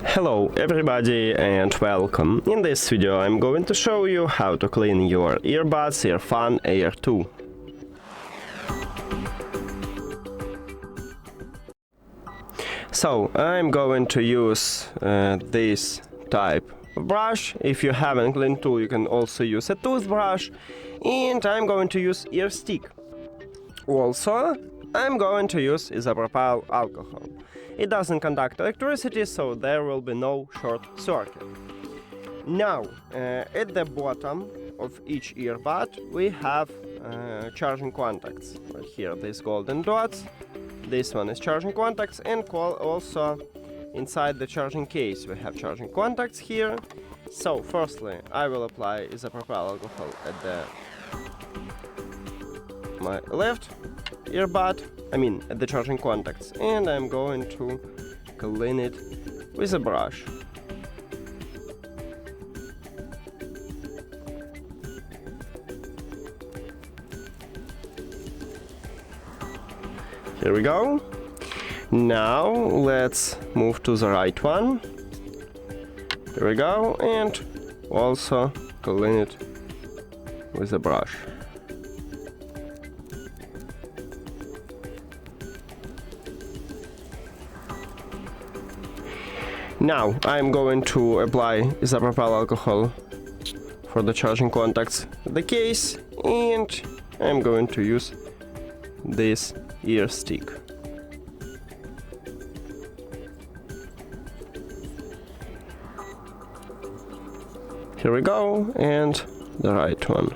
Hello everybody and welcome. In this video I'm going to show you how to clean your earbuds EARFUN Air 2. So I'm going to use this type of brush. If you have a clean tool you can also use a toothbrush, and I'm going to use ear stick. Also I'm going to use isopropyl alcohol. It doesn't conduct electricity, so there will be no short circuit. Now, at the bottom of each earbud we have charging contacts. Right here, these golden dots. This one is charging contacts, and also inside the charging case we have charging contacts here. So, firstly, I will apply isopropyl alcohol at my left earbud, at the charging contacts, and I'm going to clean it with a brush. Here we go. Now let's move to the right one. Here we go, and also clean it with a brush. Now I'm going to apply isopropyl alcohol for the charging contacts in the case, and I'm going to use this ear stick. Here we go, and the right one.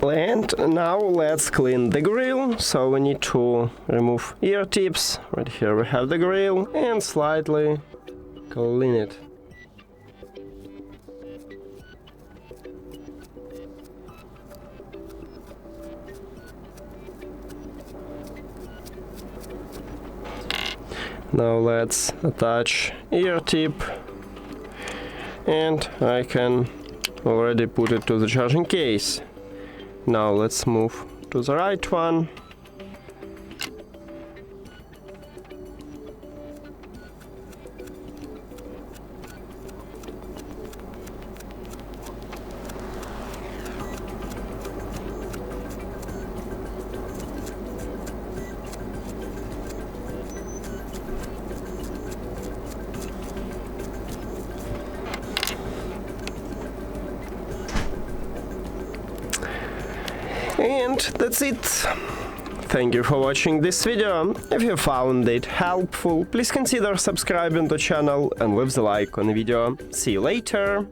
And now let's clean the grill. So we need to remove ear tips. Right here we have the grill, and slightly clean it. Now let's attach ear tip, and I can already put it to the charging case. Now let's move to the right one. And that's it. Thank you for watching this video. If you found it helpful, please consider subscribing to the channel and leave the like on the video. See you later.